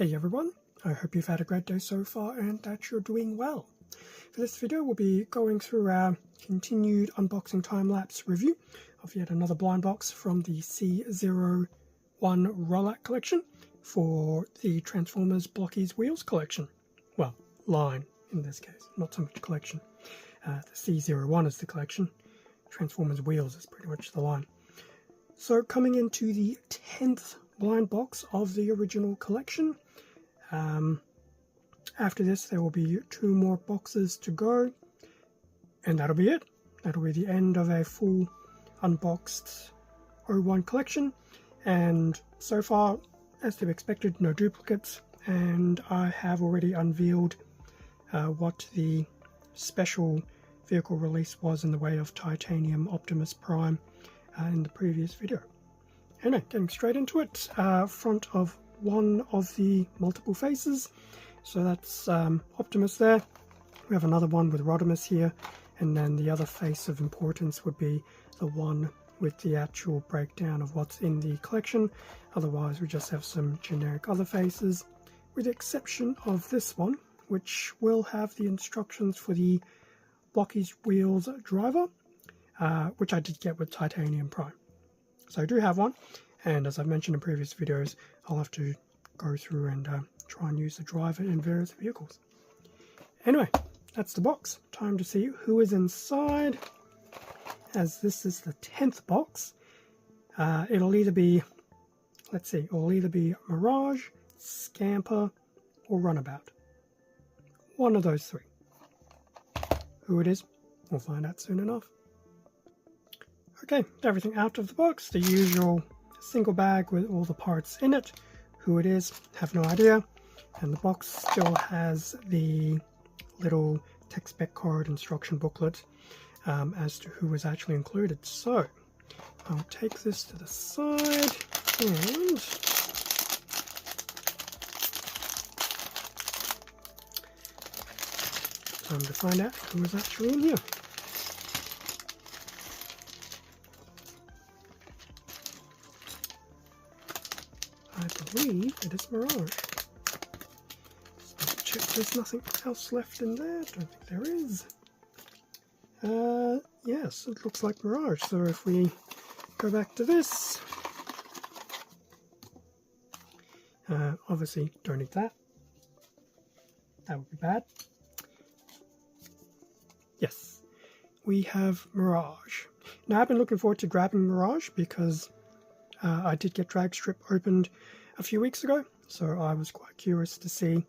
Hey everyone, I hope you've had a great day so far and that you're doing well. For this video we'll be going through our continued unboxing time-lapse review of yet another blind box from the C01 Rollout collection for the Transformers Blokees Wheels collection. Well, line in this case, not so much collection. The C01 is the collection, Transformers Wheels is pretty much the line. So coming into the 10th blind box of the original collection. After this there will be 2 more boxes to go, and that'll be it. That'll be the end of a full unboxed 01 collection, and so far, as to be expected, no duplicates, and I have already unveiled what the special vehicle release was in the way of Titanium Optimus Prime in the previous video. Anyway, getting straight into it, front of one of the multiple faces, so that's Optimus there. We have another one with Rodimus here, and then the other face of importance would be the one with the actual breakdown of what's in the collection. Otherwise we just have some generic other faces, with the exception of this one, which will have the instructions for the Blokees Wheels driver, which I did get with Titanium Prime. So I do have one, and as I've mentioned in previous videos, I'll have to go through and try and use the driver in various vehicles. Anyway, that's the box. Time to see who is inside, as this is the 10th box. It'll either be, let's see, it'll either be Mirage, Scamper, or Runabout. One of those 3. Who it is, we'll find out soon enough. Okay, everything out of the box, the usual single bag with all the parts in it. Who it is, have no idea. And the box still has the little tech spec card instruction booklet as to who was actually included. So, I'll take this to the side and time to find out who was actually in here. I believe it is Mirage. So check there's nothing else left in there. Don't think there is. Yes, it looks like Mirage. So if we go back to this, obviously don't need that. That would be bad. Yes, we have Mirage. Now I've been looking forward to grabbing Mirage because I did get Dragstrip opened a few weeks ago, so I was quite curious to see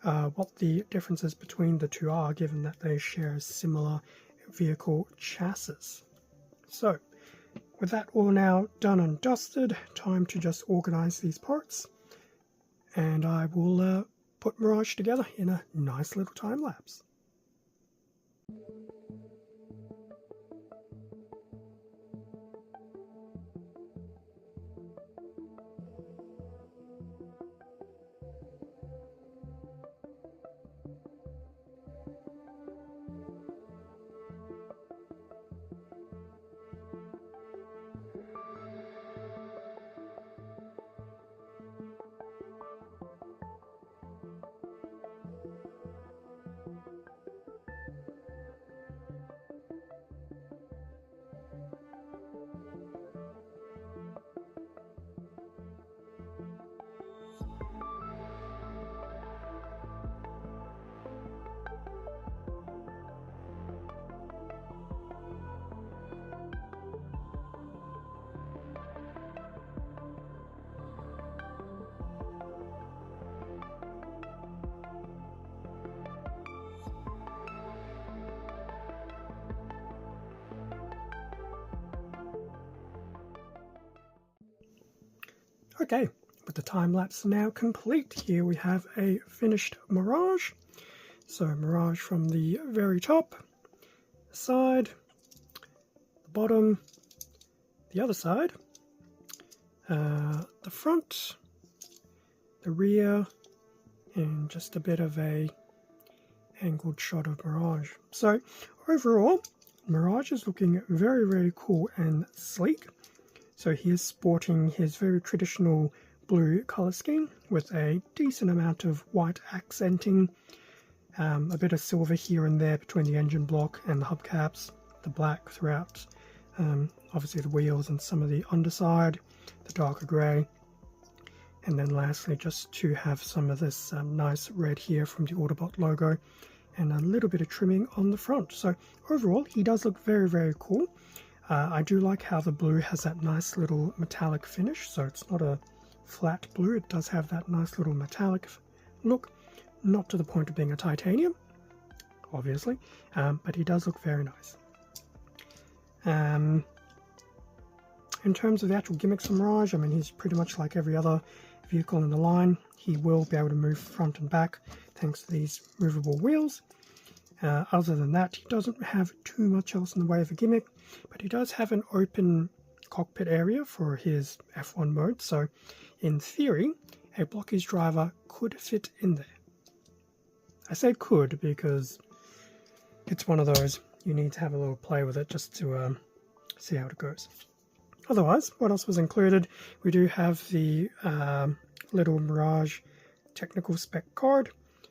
what the differences between the two are, given that they share a similar vehicle chassis. So, with that all now done and dusted, time to just organize these parts, and I will put Mirage together in a nice little time lapse. Okay, with the time lapse now complete, here we have a finished Mirage. So Mirage from the very top, the side, the bottom, the other side, the front, the rear, and just a bit of a angled shot of Mirage. So overall, Mirage is looking very, very cool and sleek. So he is sporting his very traditional blue colour scheme with a decent amount of white accenting, a bit of silver here and there between the engine block and the hubcaps, the black throughout, obviously the wheels and some of the underside, the darker grey, and then lastly just to have some of this nice red here from the Autobot logo and a little bit of trimming on the front. So overall he does look very, very cool. I do like how the blue has that nice little metallic finish, so it's not a flat blue, it does have that nice little metallic look, not to the point of being a titanium, obviously, but he does look very nice. In terms of the actual gimmicks of Mirage, I mean, he's pretty much like every other vehicle in the line. He will be able to move front and back thanks to these movable wheels. Other than that, he doesn't have too much else in the way of a gimmick, but he does have an open cockpit area for his F1 mode, so in theory, a Blokees driver could fit in there. I say could because it's one of those, you need to have a little play with it just to see how it goes. Otherwise, what else was included? We do have the little Mirage technical spec card.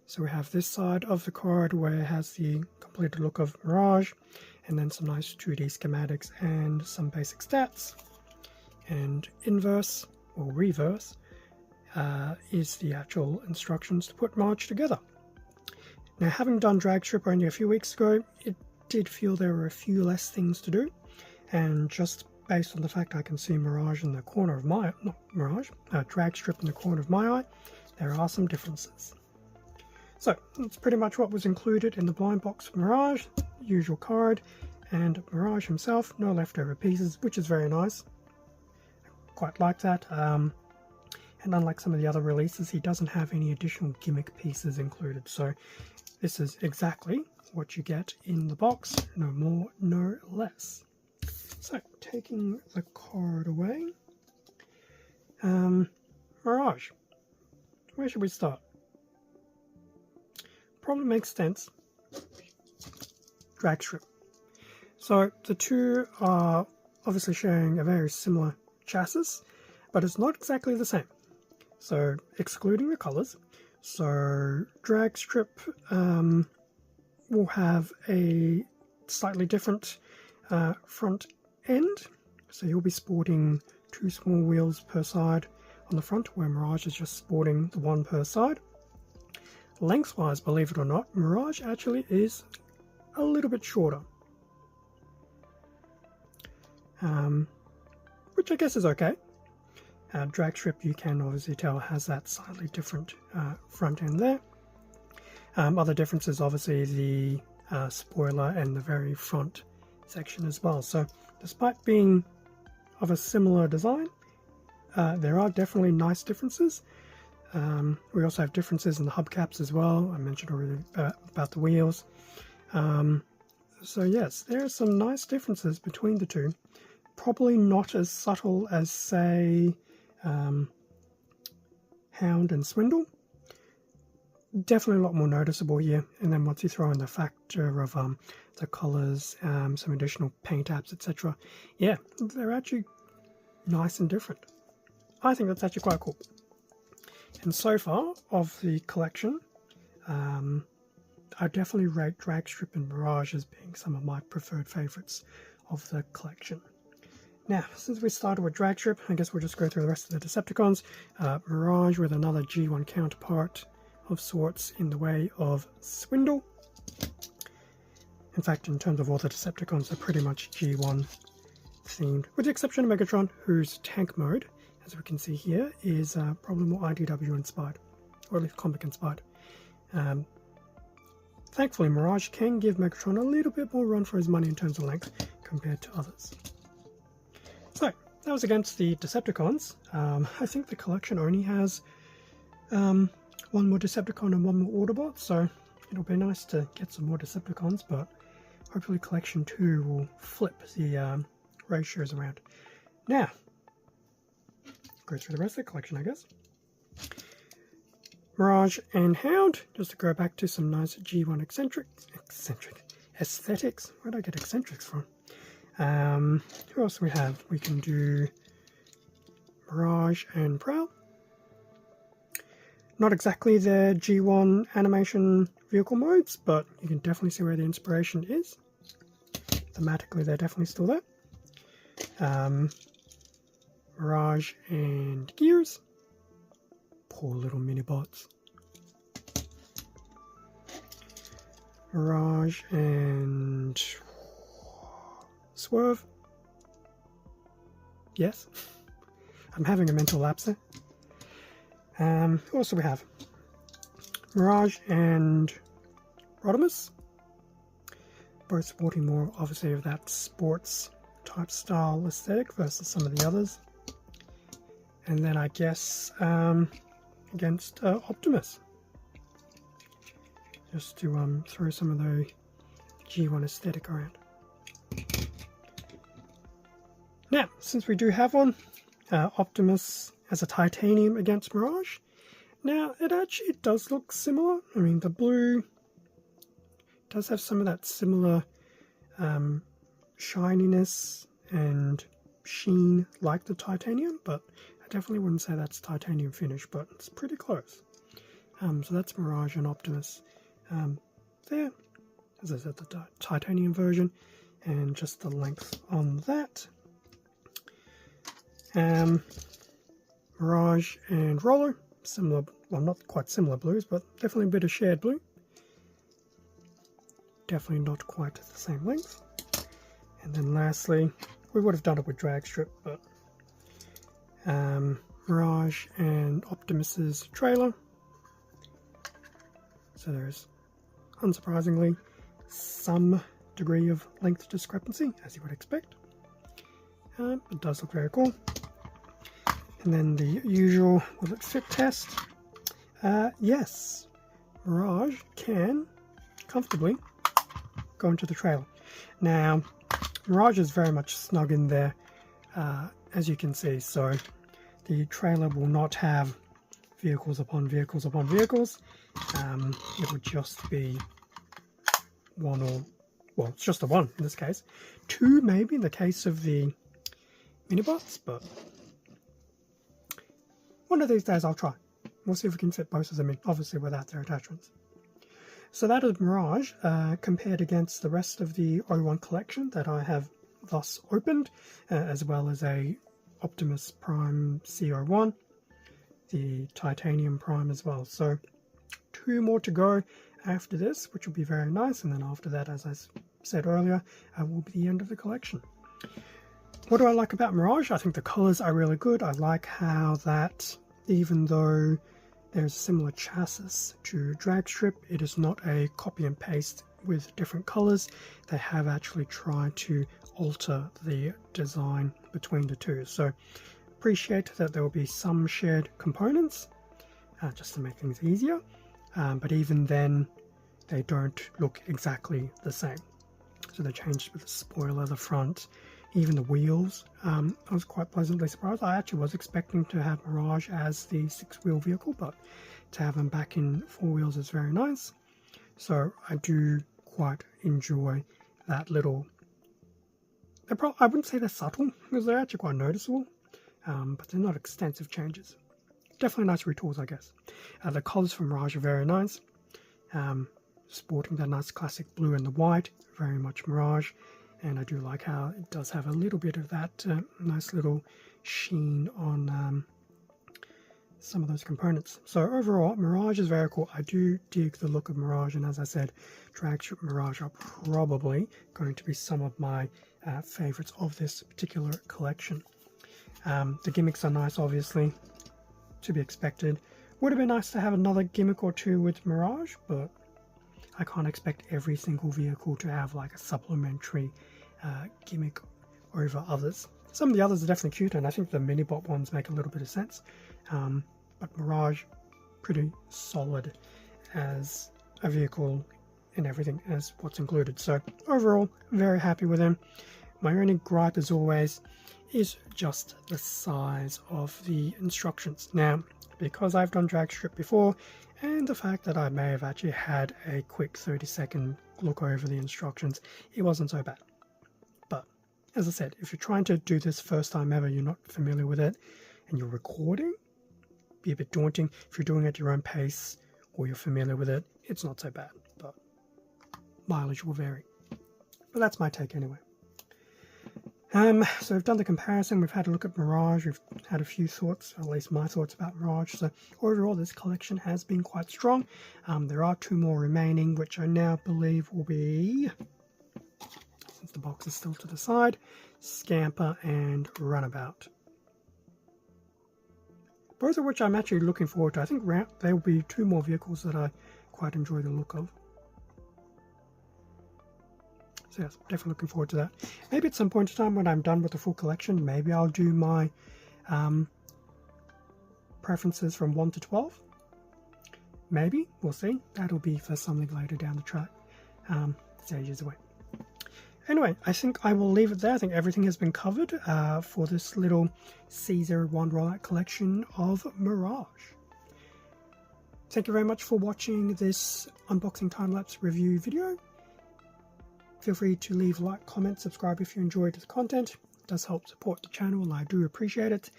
So we have this side of the card where it has the completed look of Mirage, and then some nice 2D schematics and some basic stats. And inverse, or reverse, is the actual instructions to put Mirage together. Now, having done drag strip only a few weeks ago, it did feel there were a few less things to do, and just based on the fact I can see Mirage in the corner of my, not Mirage, drag strip in the corner of my eye, there are some differences. So that's pretty much what was included in the blind box for Mirage. Usual card and Mirage himself, no leftover pieces, which is very nice. I quite like that. And unlike some of the other releases, he doesn't have any additional gimmick pieces included. So this is exactly what you get in the box, no more, no less. So taking the card away, Mirage, where should we start? Probably makes sense. Drag strip. So the two are obviously sharing a very similar chassis, but it's not exactly the same. So excluding the colors, so drag strip will have a slightly different front end. So you'll be sporting 2 small wheels per side on the front, where Mirage is just sporting the one per side. Lengthwise, believe it or not, Mirage actually is a little bit shorter, which I guess is okay. Drag strip, you can obviously tell, has that slightly different front end there. Other differences, obviously the spoiler and the very front section as well. So despite being of a similar design, there are definitely nice differences. We also have differences in the hubcaps as well. I mentioned already about the wheels. So yes, there are some nice differences between the two. Probably not as subtle as, say, Hound and Swindle. Definitely a lot more noticeable here. And then once you throw in the factor of the colours, some additional paint apps, etc. Yeah, they're actually nice and different. I think that's actually quite cool. And so far of the collection, I definitely rate Drag Strip and Mirage as being some of my preferred favourites of the collection. Now, since we started with Drag Strip, I guess we'll just go through the rest of the Decepticons. Mirage with another G1 counterpart of sorts in the way of Swindle. In fact, in terms of all the Decepticons, they're pretty much G1 themed, with the exception of Megatron, whose tank mode, as we can see here, is probably more IDW inspired, or at least comic inspired. Thankfully, Mirage can give Megatron a little bit more run for his money in terms of length compared to others. So, that was against the Decepticons. I think the collection only has one more Decepticon and one more Autobot, so it'll be nice to get some more Decepticons, but hopefully Collection 2 will flip the ratios around. Now, go through the rest of the collection, I guess. Mirage and Hound, just to go back to some nice G1 eccentric aesthetics. Where did I get eccentrics from? Who else do we have? We can do Mirage and Prowl. Not exactly their G1 animation vehicle modes, but you can definitely see where the inspiration is. Thematically, they're definitely still there. Mirage and Gears. Poor little mini-bots. Mirage and Swerve. Yes. I'm having a mental lapse there. Who else do we have? Mirage and Rodimus. Both sporting more, obviously, of that sports type style aesthetic versus some of the others. And then I guess against Optimus. Just to throw some of the G1 aesthetic around. Now, since we do have one, Optimus as a titanium against Mirage. Now, it actually does look similar. I mean, the blue does have some of that similar shininess and sheen like the titanium, but I definitely wouldn't say that's titanium finish, but it's pretty close. So that's Mirage and Optimus there. As I said, the titanium version, and just the length on that. Mirage and Roller, similar, well, not quite similar blues, but definitely a bit of shared blue. Definitely not quite the same length. And then lastly, we would have done it with drag strip, but Mirage and Optimus's trailer. So there's, unsurprisingly, some degree of length discrepancy, as you would expect. It does look very cool. And then the usual, will it fit test? Yes, Mirage can comfortably go into the trailer. Now, Mirage is very much snug in there, as you can see, so the trailer will not have vehicles upon vehicles upon vehicles. It would just be one, or, well, it's just a one in this case. Two maybe in the case of the minibots, but one of these days I'll try. We'll see if we can fit both of them in, obviously without their attachments. So that is Mirage, compared against the rest of the O1 collection that I have thus opened, as well as a Optimus Prime CO1, the Titanium Prime as well. So 2 more to go after this, which will be very nice, and then after that, as I said earlier, will be the end of the collection. What do I like about Mirage? I think the colours are really good. I like how that, even though there's a similar chassis to Dragstrip, it is not a copy and paste with different colours. They have actually tried to alter the design between the two. So appreciate that there will be some shared components, just to make things easier. But even then, they don't look exactly the same. So they changed with the spoiler, the front, even the wheels. I was quite pleasantly surprised. I actually was expecting to have Mirage as the 6-wheel vehicle, but to have them back in 4 wheels is very nice. So I do quite enjoy that little... I wouldn't say they're subtle, because they're actually quite noticeable, but they're not extensive changes. Definitely nice retools, I guess. The colours from Mirage are very nice. Sporting that nice classic blue and the white, very much Mirage. And I do like how it does have a little bit of that nice little sheen on some of those components. So overall, Mirage is very cool. I do dig the look of Mirage, and as I said, Dragstrip Mirage are probably going to be some of my favourites of this particular collection. The gimmicks are nice, obviously, to be expected. Would have been nice to have another gimmick or two with Mirage, but I can't expect every single vehicle to have like a supplementary gimmick over others. Some of the others are definitely cute, and I think the Minibot ones make a little bit of sense. But Mirage, pretty solid as a vehicle and everything as what's included. So overall, very happy with them. My only gripe, as always, is just the size of the instructions. Now, because I've done Dragstrip before, and the fact that I may have actually had a quick 30-second look over the instructions, it wasn't so bad. But as I said, if you're trying to do this first time ever, you're not familiar with it, and you're recording, be a bit daunting. If you're doing it at your own pace or you're familiar with it, it's not so bad, but mileage will vary. But that's my take anyway. So we've done the comparison, we've had a look at Mirage, we've had a few thoughts, at least my thoughts about Mirage. So overall this collection has been quite strong. There are 2 more remaining, which I now believe will be, since the box is still to the side, Scamper and Runabout. Both of which I'm actually looking forward to. I think there will be 2 more vehicles that I quite enjoy the look of. So yes, definitely looking forward to that. Maybe at some point in time when I'm done with the full collection, maybe I'll do my preferences from 1 to 12. Maybe, we'll see. That'll be for something later down the track. It's ages away. Anyway, I think I will leave it there. I think everything has been covered for this little C01 rollout collection of Mirage. Thank you very much for watching this unboxing time-lapse review video. Feel free to leave a like, comment, subscribe if you enjoyed the content. It does help support the channel and I do appreciate it.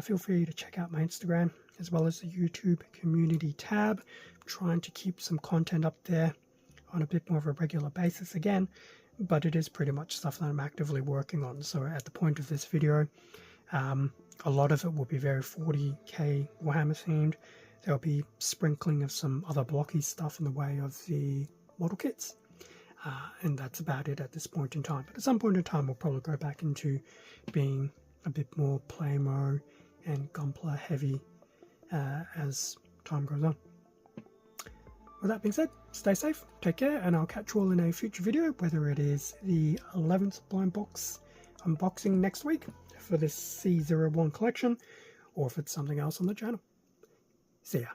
Feel free to check out my Instagram as well as the YouTube community tab. I'm trying to keep some content up there on a bit more of a regular basis again, but it is pretty much stuff that I'm actively working on. So at the point of this video, a lot of it will be very 40k Warhammer themed. There'll be sprinkling of some other blocky stuff in the way of the model kits. And that's about it at this point in time. But at some point in time, we'll probably go back into being a bit more Playmo and Gunpla heavy as time goes on. With that being said, stay safe, take care, and I'll catch you all in a future video, whether it is the 11th blind box unboxing next week for this C01 collection, or if it's something else on the channel. See ya.